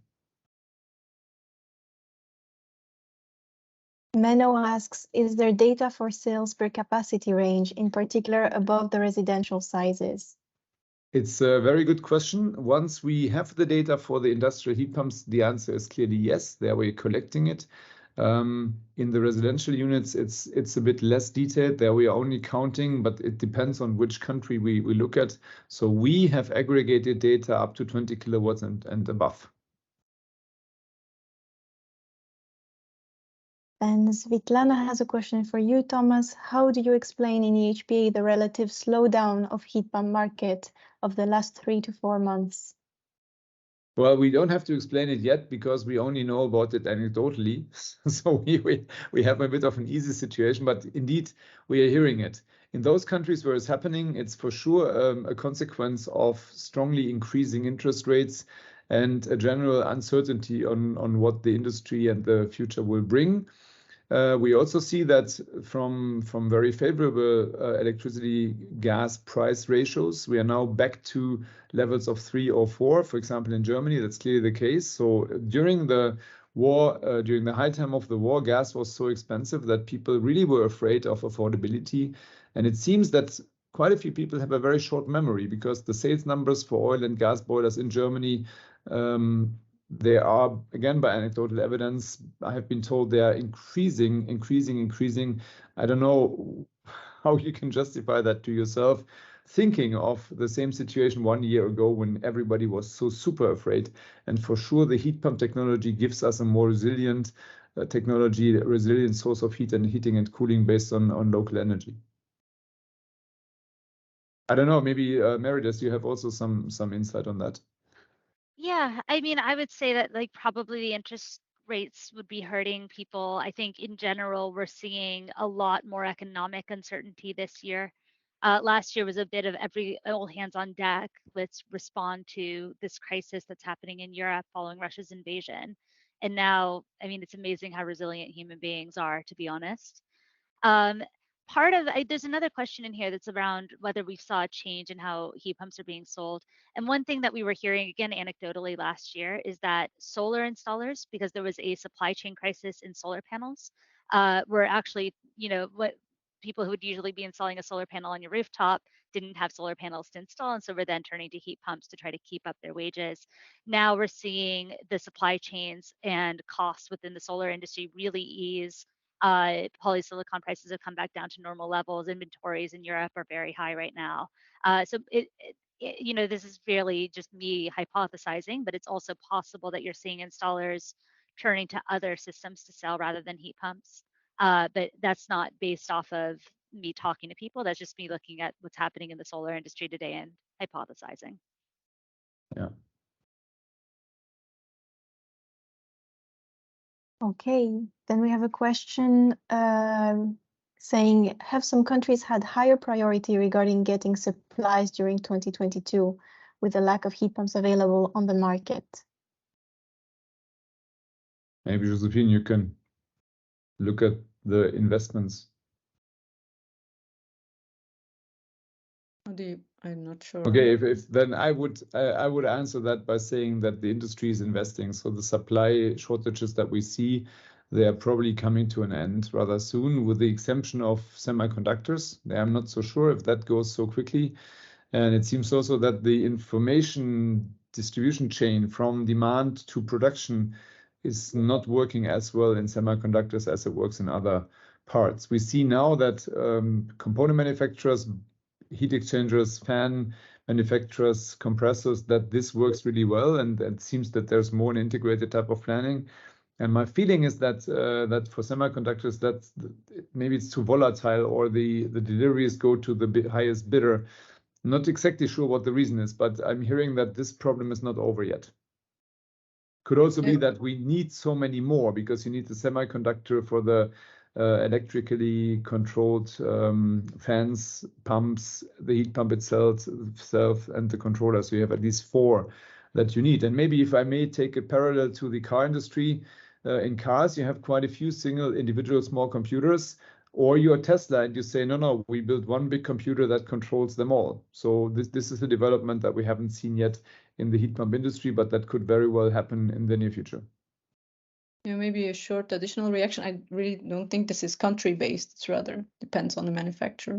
Menno asks, is there data for sales per capacity range, in particular above the residential sizes? It's a very good question. Once we have the data for the industrial heat pumps, the answer is clearly yes. There we're collecting it. In the residential units, it's a bit less detailed. There we are only counting, but it depends on which country we look at. So we have aggregated data up to 20 kilowatts and above. And Svitlana has a question for you, Thomas. How do you explain in EHPA the relative slowdown of heat pump market of the last 3 to 4 months? Well, we don't have to explain it yet because we only know about it anecdotally. So we have a bit of an easy situation, but indeed we are hearing it. In those countries where it's happening, it's for sure a consequence of strongly increasing interest rates and a general uncertainty on what the industry and the future will bring. We also see that from very favorable electricity gas price ratios, we are now back to levels of 3 or 4. For example, in Germany, that's clearly the case. So during the war, during the high time of the war, gas was so expensive that people really were afraid of affordability. And it seems that quite a few people have a very short memory, because the sales numbers for oil and gas boilers in Germany, they are, again, by anecdotal evidence, I have been told they are increasing. I don't know how you can justify that to yourself, thinking of the same situation 1 year ago when everybody was so super afraid. And for sure, the heat pump technology gives us a more resilient technology, a resilient source of heating and cooling based on local energy. I don't know, maybe Meredith, you have also some insight on that. Yeah, I mean, I would say that like probably the interest rates would be hurting people. I think in general, we're seeing a lot more economic uncertainty this year. Last year was a bit of all hands on deck. Let's respond to this crisis that's happening in Europe following Russia's invasion. And now, I mean, it's amazing how resilient human beings are, to be honest. There's another question in here that's around whether we saw a change in how heat pumps are being sold. And one thing that we were hearing, again, anecdotally last year, is that solar installers, because there was a supply chain crisis in solar panels, were actually, what people who would usually be installing a solar panel on your rooftop didn't have solar panels to install, and so we're then turning to heat pumps to try to keep up their wages. Now we're seeing the supply chains and costs within the solar industry really ease. Polysilicon prices have come back down to normal levels. Inventories in Europe are very high right now. So this is really just me hypothesizing, but it's also possible that you're seeing installers turning to other systems to sell rather than heat pumps. But that's not based off of me talking to people. That's just me looking at what's happening in the solar industry today and hypothesizing. Yeah. Okay, then we have a question saying, have some countries had higher priority regarding getting supplies during 2022 with the lack of heat pumps available on the market? Maybe Josephine, you can look at the investments. I'm not sure. Okay, if then I would answer that by saying that the industry is investing. So the supply shortages that we see, they are probably coming to an end rather soon, with the exemption of semiconductors. I'm not so sure if that goes so quickly. And it seems also that the information distribution chain from demand to production is not working as well in semiconductors as it works in other parts. We see now that component manufacturers, heat exchangers, fan manufacturers compressors that this works really well, and it seems that there's more an integrated type of planning. And my feeling is that that for semiconductors, maybe it's too volatile, or the deliveries go to the highest bidder. I'm not exactly sure what the reason is, but I'm hearing that this problem is not over yet. Could also be that we need so many more, because you need the semiconductor for the electrically controlled fans, pumps, the heat pump itself, and the controller. So you have at least 4 that you need. And maybe if I may take a parallel to the car industry, in cars, you have quite a few single individual small computers, or you're Tesla and you say, no, we build one big computer that controls them all. So this is a development that we haven't seen yet in the heat pump industry, but that could very well happen in the near future. Yeah, maybe a short additional reaction. I really don't think this is country-based. It's rather depends on the manufacturer.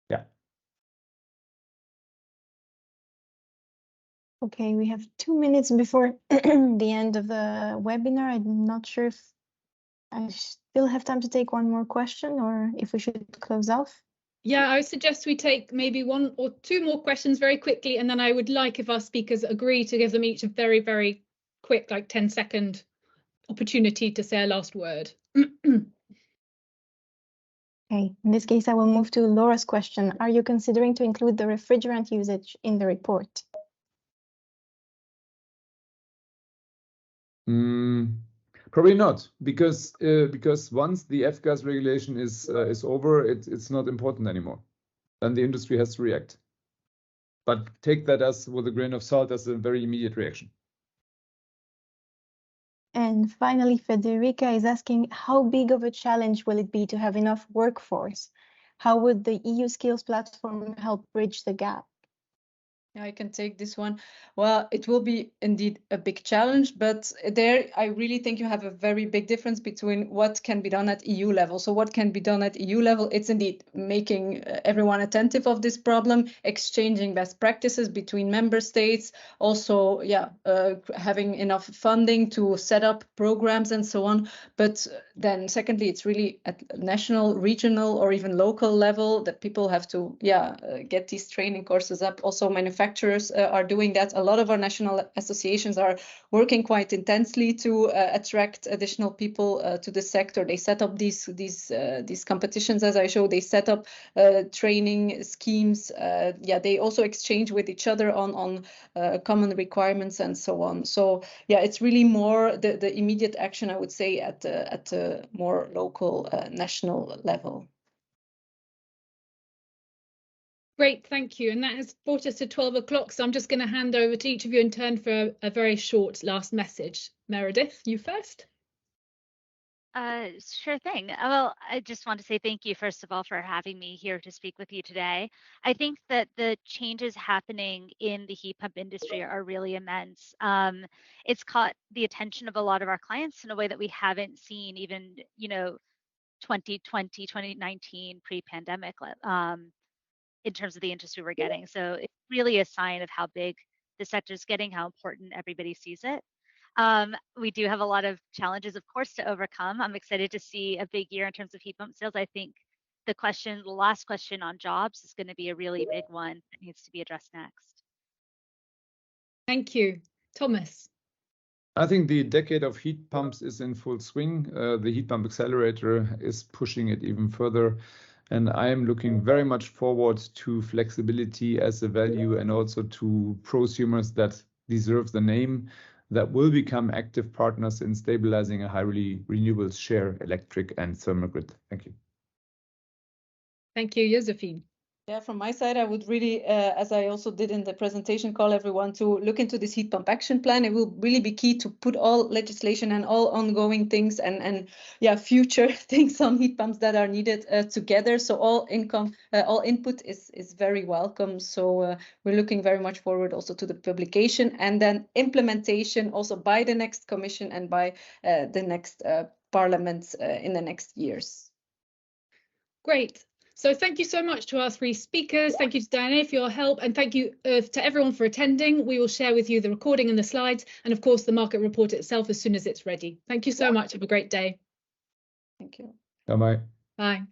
Yeah. Okay, we have 2 minutes before the end of the webinar. I'm not sure if I still have time to take one more question, or if we should close off. Yeah, I would suggest we take maybe 1 or 2 more questions very quickly, and then I would like if our speakers agree to give them each a very, very quick, like 10-second opportunity to say a last word. Okay, in this case, I will move to Laura's question. Are you considering to include the refrigerant usage in the report? Probably not, because once the F-gas regulation is over, it's not important anymore. Then the industry has to react. But take that as with a grain of salt, as a very immediate reaction. And finally, Federica is asking, how big of a challenge will it be to have enough workforce? How would the EU skills platform help bridge the gap? Yeah, I can take this one. Well, it will be indeed a big challenge, but there I really think you have a very big difference between what can be done at EU level. So what can be done at EU level? It's indeed making everyone attentive of this problem, exchanging best practices between member states, also, having enough funding to set up programs and so on. But then secondly, it's really at national, regional, or even local level that people have to, get these training courses up. Also, manufacturers are doing that. A lot of our national associations are working quite intensely to attract additional people to the sector. They set up these competitions, as I showed. They set up training schemes. They also exchange with each other on common requirements and so on. So it's really more the immediate action, I would say, at a more local, national level. Great, thank you. And that has brought us to 12 o'clock. So I'm just going to hand over to each of you in turn for a very short last message. Meredith, you first. Sure thing. Well, I just want to say thank you, first of all, for having me here to speak with you today. I think that the changes happening in the heat pump industry are really immense. It's caught the attention of a lot of our clients in a way that we haven't seen even, 2020, 2019 pre-pandemic in terms of the industry we're getting. So it's really a sign of how big the sector is getting, how important everybody sees it. We do have a lot of challenges, of course, to overcome. I'm excited to see a big year in terms of heat pump sales. I think the last question on jobs is going to be a really big one that needs to be addressed next. Thank you. Thomas. I think the decade of heat pumps is in full swing. The heat pump accelerator is pushing it even further. And I am looking very much forward to flexibility as a value, and also to prosumers that deserve the name, that will become active partners in stabilizing a highly renewables share, electric and thermal grid. Thank you. Thank you, Josephine. Yeah, from my side, I would really, as I also did in the presentation, call everyone to look into this heat pump action plan. It will really be key to put all legislation and all ongoing things and future things on heat pumps that are needed together. So all input is very welcome. So we're looking very much forward also to the publication, and then implementation also by the next commission and by the next parliaments in the next years. Great. So thank you so much to our 3 speakers. Thank you to Diana for your help, and thank you to everyone for attending. We will share with you the recording and the slides, and of course the market report itself as soon as it's ready. Thank you so much. Have a great day. Thank you. Bye-bye. Bye.